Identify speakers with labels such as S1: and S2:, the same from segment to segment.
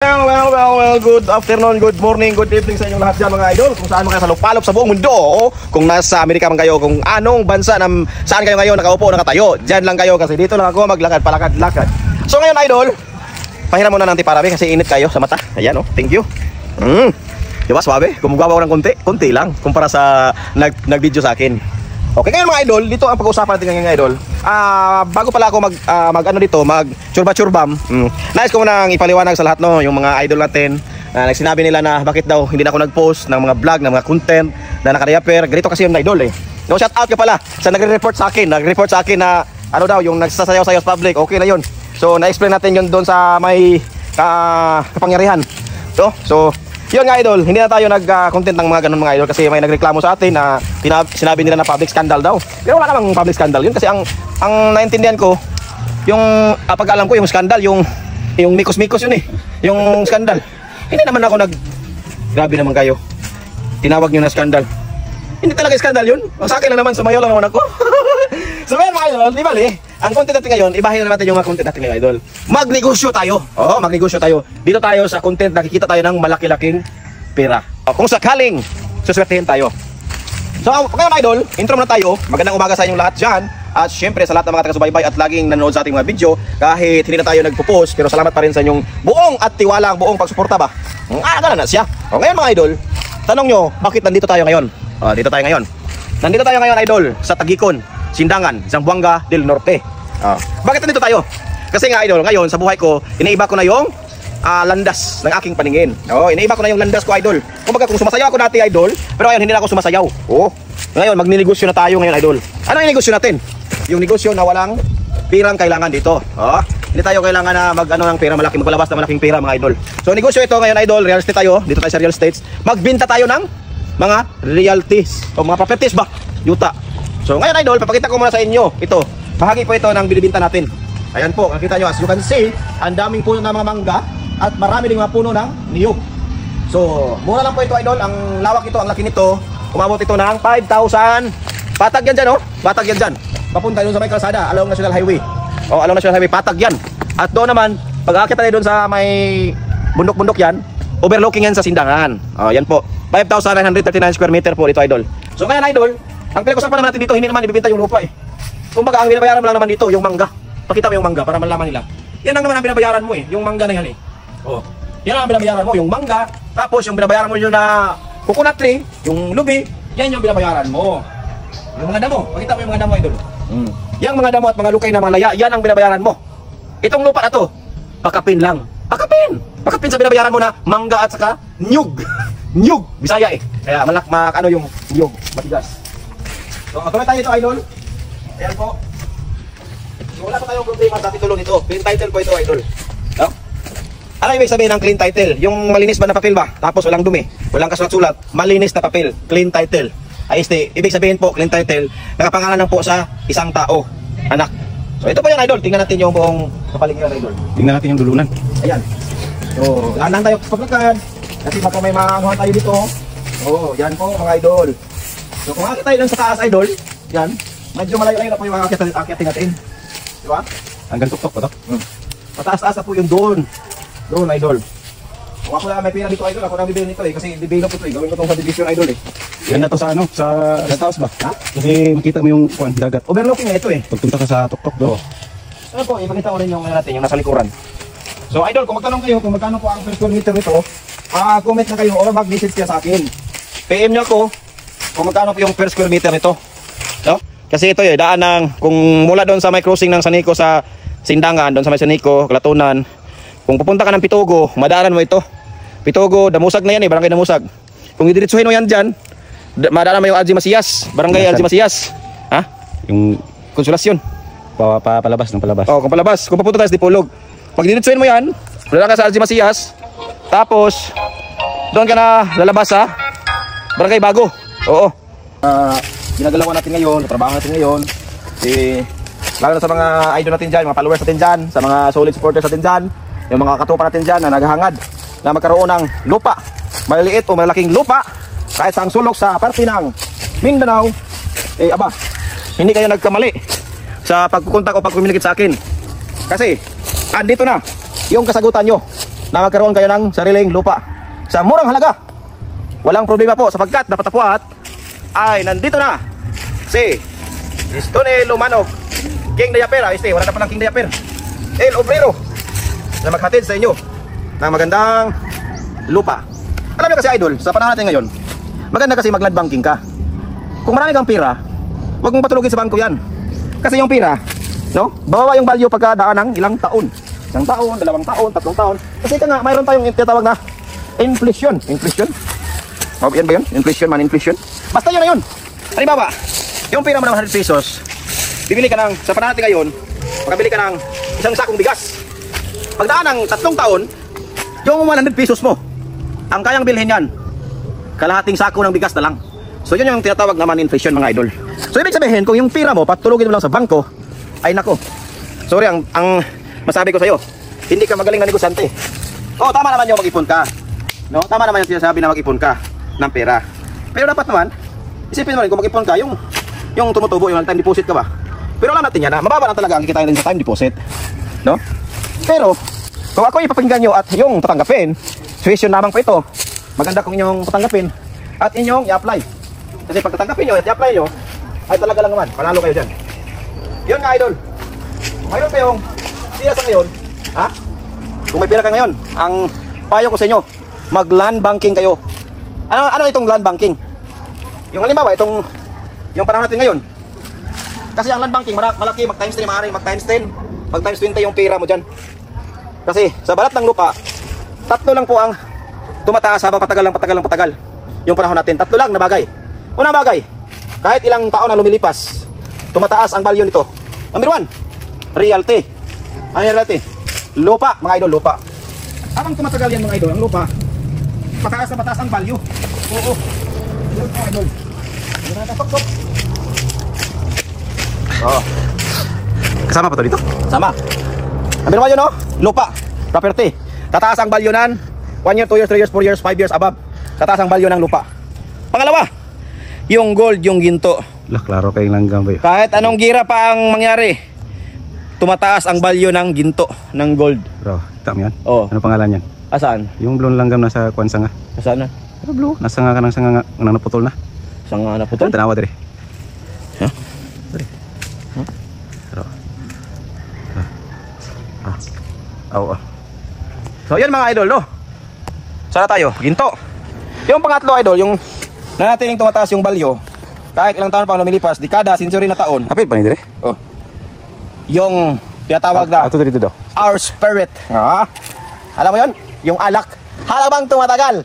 S1: Well, good afternoon, good morning, good evening sa inyong lahat dyan mga idol. Kung saan man kayo sa lupalop sa buong mundo, kung nasa Amerika man kayo, kung anong bansa, saan kayo ngayon, nakaupo, nakatayo, dyan lang kayo kasi dito lang ako maglakad, palakad-lakad. So ngayon idol, pahiram muna ng tiparabi kasi init kayo sa mata. Ayan thank you. Diba suwabe? Gumagawa ko ng konti lang kumpara sa nag-video sa akin. Okay, ngayon mga idol, dito ang pag-uusapan natin ngayon idol. Bago pala ako mag churba-churbam, nais ko munang ipaliwanag sa lahat yung mga idol natin. Nagsinabi nila na bakit daw hindi na ako nag-post ng mga vlog, ng mga content na naka-diaper. Ganito kasi yung idol No, shout out ka pala sa nagre-report sa akin. Nagre-report sa akin na ano daw, yung nagsasayaw-sayaw sa public. Okay na yun. So, na-explain natin yun doon sa may kapangyarihan. So, yun nga idol, hindi na tayo nag-content ng mga ganun mga idol kasi may nagreklamo sa atin na sinabi nila na public scandal daw. Pero wala namang public scandal yun kasi ang naintindihan ko, yung pag-alam ko yung scandal, yung mikos-mikos yun yung scandal. Hindi naman ako grabe naman kayo. Tinawag nyo na scandal. Hindi talaga scandal yun. Sa akin lang naman, sumayaw lang naman ako. So ngayon mga idol, di bali, ang content natin ngayon, ibahin na natin yung mga content natin ngayon idol. Magnegosyo tayo. Magnegosyo tayo. Dito tayo sa content, nakikita tayo ng malaki-laking pera. Kung sakaling suswertehin tayo. So ngayon idol, intro muna tayo. Magandang umaga sa inyong lahat dyan. At syempre sa lahat ng mga taga-subaybay at laging nanonood sa ating mga video, kahit hindi na tayo nagpo-post, pero salamat pa rin sa inyong buong at tiwalang buong pagsuporta ba. Ganun na siya. Ngayon mga idol, tanong nyo, bakit nandito tayo ngayon? Dito tayo ngayon. Nandito tayo ngayon idol sa Tagikon, Sindangan, Zamboanga del Norte. Bakit nandito tayo? Kasi nga idol, ngayon sa buhay ko, iniiba ko na yung landas ng aking paningin. Iniiba ko na yung landas ko idol. Kumbaga kung sumasayaw ako dati idol, pero ngayon hindi na ako sumasayaw. Ngayon magninegosyo na tayo ngayon idol. Ano yung negosyo natin? Yung negosyo na walang pirang kailangan dito. Hindi tayo kailangan na ng pera malaki, magpalabas ng malaking pera mga idol. So negosyo ito ngayon idol, real estate tayo, dito tayo sa real estates. Magbenta tayo ng mga realties o mga properties ba? Yuta. So ngayon idol, papakita ko muna sa inyo ito. Bahagi po ito ng binibinta natin. Ayan po, nakita nyo, as you can see, ang daming puno ng mga mangga at marami ding mga puno ng niyog. So, mura lang po ito idol, ang lawak ito, ang laki nito. Umabot ito ng 5,000. Patag yan dyan patag yan dyan. Papunta doon sa may kalsada, along National Highway. Along National Highway, patag yan. At doon naman, pag aakit tayo doon sa may bundok-bundok yan, overlooking yan sa Sindangan. Yan po, 5,939 square meter po dito idol. So ngayon idol, ang pinag-usapan naman natin dito, hindi naman ibibenta yung lupa Kumbaga, ang binabayaran mo lang naman dito, yung mangga. Pakita mo yung mangga para malaman nila. Yan lang naman ang binabayaran mo yung mangga na yan Yan ang binabayaran mo, yung mangga. Tapos yung binabayaran mo yung coconut tree, yung lubi, yan yung binabayaran mo. Yung mga damo, pakita mo yung mga damo idol. Yang mga damo at mga lukay na mga laya, yan ang binabayaran mo. Itong lupa na to, pakapin lang. Pakapin sa binabayaran mo na mangga at saka nyug. Nyug, Bisaya Kaya yung nyug, matigas. So, tuloy tayo ito idol. Ayan po. So, wala pa tayong problema sa titulo nito. Clean title po ito idol. Ano ibig sabihin ng clean title? Yung malinis ba na papel ba? Tapos walang dumi, walang kasulat-sulat, malinis na papel, clean title. Ibig sabihin po, clean title, nakapangalan lang po sa isang tao, anak. So ito po yan idol, tingnan natin yung buong kapaligiran idol. Tingnan natin yung dulunan. Ayan. So, lahan tayo paglakad. Kasi baka may maanuhan tayo dito. Yan po mga idol. So kung akit tayo lang sa taas idol, yan, medyo malayo-layo na po yung akitin natin. Diba? Hanggang tuktok po to. Mataas-taas na po yung doon idol. Kung ako na may pera dito idol, ako na bibili nito kasi develop ito gawin ko itong subdivision idol Yan na to sa sa taas ba? Kasi makita mo yung dagat. Overlooking na ito pagpunta ka sa tuktok do. Ano po, ipakita ko rin yung natin, yung nasa likuran. So idol, kung magtanong kayo kung magkano po ang per square meter nito, comment na kayo o mag-message kayo sa akin. PM nyo ako kung magkano po yung per square meter nito. Kasi ito daan ng, kung mula doon sa may crossing ng Sanico sa Sindangan, doon sa may Sanico, Kalatunan, kung pupunta ka ng Pitugo, madaanan mo ito. Pitugo, Damusag na yan Barangay Damusag. Kung didiretsuhin mo yan dyan, madaanan mo yung Algie Masias, Barangay Algie Masias. Yung Konsolasyon. Palabas ng palabas. Kung palabas, kung papunta tayo sa Dipolog. Pag didiretsuhin mo yan, madaanan ka sa Algie Masias, tapos doon ka na lalabas sa Barangay Bago. Ginagalawan natin ngayon, trabaho natin ngayon. Lalo na sa mga idol natin dyan, mga followers natin dyan, sa mga solid supporters natin dyan, yung mga katupa natin dyan na naghahangad na magkaroon ng lupa, maliliit o malaking lupa, kahit sa sulok sa parte ng Mindanao, hindi kayo nagkamali sa pagkukontak o pagkumiligit sa akin. Kasi, andito na yung kasagutan nyo. na magkaroon kayo ng sariling lupa sa murang halaga. Walang problema po sapagkat napatapwat ay nandito na si Tony Lumanog, King Diaper. Wala na palang King Diaper, El Obrero, na maghatid sa inyo ng magandang lupa. Alam nyo kasi idol, sa panahon natin ngayon, maganda kasi mag-land banking ka. Kung marami kang pira, huwag mong patulugin sa bangko yan. Kasi yung pira, no, bawa yung value pagkadaan ng ilang taon. Isang taon, 2 taon, 3 taon. Kasi ika nga, mayroon tayong tinatawag na inflation. Inflation? O, yan ba yun? Inflation man, inflation. Basta yun na yun. Halimbawa, yung pira mo ng 100 pesos, bibili ka ng, sa panahon natin ngayon, makabili ka ng isang sakong bigas. Pagdaan ng 3 taon, yung 100 pesos mo, ang kayang bilhin yan, kalahating sako ng bigas na lang. So yun yung tinatawag naman inflation mga idol. So ibig sabihin, kung yung pira mo, patulugin mo lang sa bangko, ay nako. Sorry, ang masabi ko sa'yo, hindi ka magaling na negosyante. Oo, tama naman yung mag-ipon ka. No? Tama naman yung sinasabi na mag-ipon ka ng pera. Pero dapat naman, isipin mo rin kung mag-ipon ka, yung tumutubo, yung time deposit ka ba. Pero alam natin yan na mababa lang talaga ang kikitain din sa time deposit. No? Pero, kung ako ipapakinggan nyo at yung tatanggapin, situation lamang po ito, maganda kung inyong tatanggapin at inyong i-apply. Kasi pag tatanggapin nyo at i-apply nyo, ay talaga lang naman, panalo kayo dyan. Yun nga idol, kung mayroon kayong pira sa ngayon, ha? Kung may pira ka ngayon, ang payo ko sa inyo, mag-land banking kayo. Ano itong land banking? Yung halimbawa, yung panahon natin ngayon, kasi ang land banking, malaki, mag-times 10, maaaring mag-times 10, mag-times 20 yung pira mo dyan. Kasi sa balat ng lupa, 3 lang po ang tumataas habang patagal. Yung panahon natin, 3 lang na bagay. Unang bagay, kahit ilang taon na lumilipas, tumataas ang value nito. Number 1, realty. Ano yung realty? Lupa, mga idol, lupa. Habang tumatagal yan mga idol, ang lupa, pataas na pataas ang value. Oo. Yun mga idol. Sok. Oh. Kasama pa to dito? Sama. Number 1 yun, no? Lupa, property. Tataas ang value nan 1 year, 2 years, 3 years, 4 years, 5 years above. Tataas ang value ng lupa. Pangalawa, yung gold, yung ginto.
S2: Lah, klaro kayong langgam ba yun?
S1: Kahit anong gira pa ang mangyari, tumataas ang value ng ginto, ng gold.
S2: Bro, kita mo yan?
S1: Oo.
S2: Ano pangalan yan?
S1: Asaan?
S2: Yung blue langgam nasa kwansa nga.
S1: Asaan na?
S2: Ano blue? Nasa nga ka ng sanga nga, nang naputol na.
S1: Saan nga naputol?
S2: Tanawa diri.
S1: Huh?
S2: Diri. Huh? Bro. Oh.
S1: So yan mga idol, no? Sana tayo, ginto. Yung pangatlo idol, yung nanatiling tumataas yung value, kahit ilang taon pang lumilipas, dekada, century na taon.
S2: Kapit pa ni dire?
S1: Oh. Yung tinatawag na
S2: Ato dito daw.
S1: our spirit. Alam mo yun? Yung alak. Halabang tumatagal,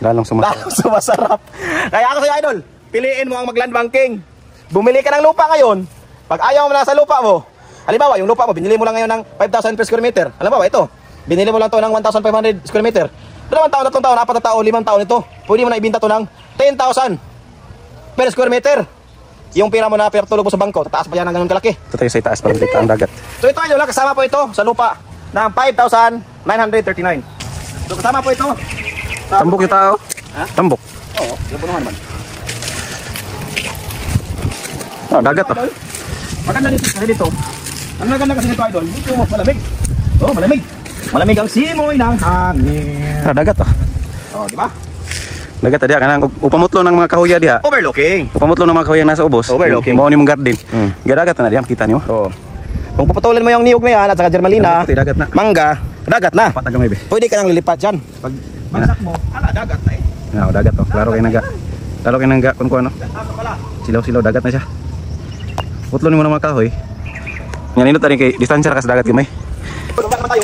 S2: Lalong sumasarap.
S1: lalong sumasarap. Kaya ako sa'yo idol, piliin mo ang mag-land banking. Bumili ka ng lupa ngayon. Pag ayaw mo na sa lupa mo, halimbawa yung lupa mo, binili mo lang ngayon ng 5,000 per square meter. Halimbawa ito, binili mo lang to ng 1,500 square meter. 2 taon, 3 taon, 4 taon, 5 taon ito. Pwede mo na ibinta to ng 10,000 per square meter. Yung pira mo na pertulog mo sa bangko, tataas pa yan ng ganun kalaki.
S2: Ito tayo sa itaas para kita ang dagat.
S1: So ito idol, kasama po ito sa lupa ng 5,939. So kasama po ito sa
S2: Tambok yung tao.
S1: Ha?
S2: Tambok.
S1: Oo, yung punuhan naman.
S2: Oh, dagat to.
S1: Maganda dito kasi dito. Ang maganda kasi dito idol, dito malamig. Oh, malamig. Malamig ang simoy ng hangin.
S2: Dagat to.
S1: Oh, di ba?
S2: Dagat dia kanang upamutlo ng mga kahoy diha.
S1: Overlooking.
S2: Upamutlo ng mga kahoy nasa ubos.
S1: Overlooking.
S2: Mao ni mong garden. Dagat na diyan kita niyo.
S1: Oo. Kung puputulin mo yung niyog na yan at saka germalina,
S2: Dagat na.
S1: mangga, dagat na.
S2: Patag may be.
S1: Pwede ka nang lilipat dyan. Pag bagsak mo, dagat na eh.
S2: No, dagat to. Klaro kay naga. Klaro kay naga kun ano. Silaw-silaw dagat na siya. Putlo ni mo ng mga kahoy. Yan ino tani kay distansya ra ka sa dagat gamay.
S1: Lugar naman tayo.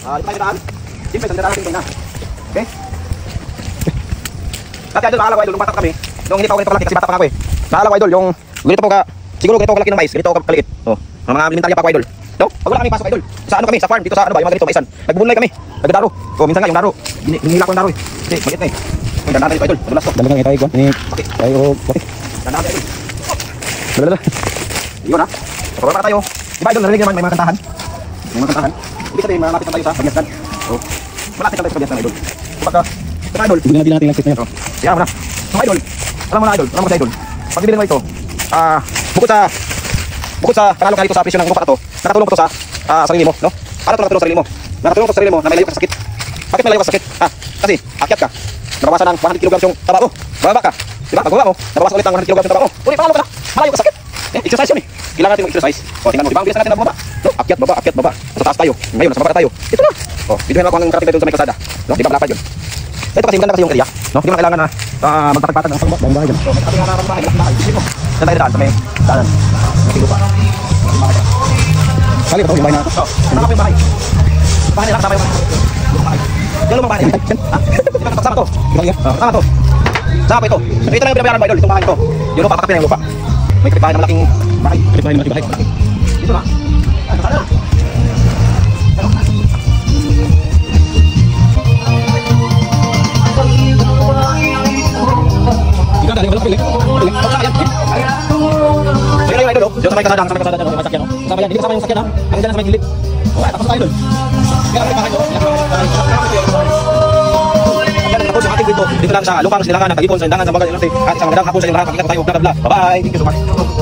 S1: Lipat tayo daan. Siyempre, tandaan natin na. Okay? Dati idol, naalala ko idol, nung bata pa kami, nung hindi pa ako ganito kalaki, kasi bata pa ako eh. Naalala ko idol, yung ganito po ka, siguro ganito kalaki ng mais, ganito kaliit. Oh, mga elementarya pa ako idol. No? Pag wala kami pasok idol, sa ano kami, sa farm, dito sa ano ba, yung mga ganito maisan. Nagbubunlay kami, nagdaro. So, minsan nga yung daro, hinihila ko yung daro eh. Kasi, maliit na eh. Yung dandaan dito idol, madulas to.
S2: Dalaga nga tayo ko. Ni tayo pati.
S1: Dandaan dito idol.
S2: Dalaga.
S1: Yun ha. So, pababa tayo. Diba idol, narinig naman may mga kantahan. May mga kantahan. Ibig sabihin, malapit na tayo sa Pagyasan. Oh, malapit na tayo sa Pagyasan idol. Kapag ito idol,
S2: Tignan natin natin lang
S1: oh, yan mo na. So idol, alam mo na idol, alam mo sa idol. Pag bibilin mo ito, bukod sa panalo ka dito sa presyo ng lupa na to, nakatulong po to sa sarili mo, no? Ano to nakatulong sa sarili mo? Nakatulong po sa sarili mo na may layo ka sa sakit. Bakit malayo ka sa sakit? Ha? Kasi, akyat ka. Nabawasan ng 100 kilograms yung taba mo. Bababa ka. Diba? Pag bababa mo, nabawasan ulit ng 100 kilograms yung taba mo. Ulit, paano ka na? Malayo ka sa sakit. Exercise yun eh. Kailangan natin mag-exercise. O, tingnan mo. Diba? Ang bilis na natin na bumaba. No? Akyat, baba, akyat, baba. Sa taas tayo. Ngayon, nasa baba tayo. Ito na. O, videohin ako hanggang karating tayo sa may kalsada. No? Di ba malapad yun? Ito kasi maganda kasi yung area. No? Hindi mo kailangan na magpatag-patag ng pagbabaw. Dahil bahay yun. So, may ating harap bahay. Dito. Saan tayo daan? Sa may daanan. May lupa. Kali ba ito? Yung bahay na ito? Yung mga bahay. Bahay nila kasama yung bahay. Yan lumang bahay. Kasama to. Kasama to. Kasama ito. Ito lang yung pinabayaran ba idol? Itong bahay ito. Yung lupa, kakapin na yung lupa. May kapitbahay na malaking bahay. Kapitbahay na malaking bahay. Dito na. Kasama na. Ikaw dali, walang piling. Kasama yan. So yun yung idol. Dito sa may kasada. Sa may kasada dyan. May sakyan. Kasama yan. Hindi kasama yung sakyan. Hanggang dyan sa may gilid. Okay, tapos tayo doon. Kaya ang bahay doon. Tapos yung ating dito lang sa lupang silangan ng Tagipon sa Indangan sa Bagal Norte at isang magandang hapon sa inyong lahat. Makikita tayo. Bye bye. Thank you so much.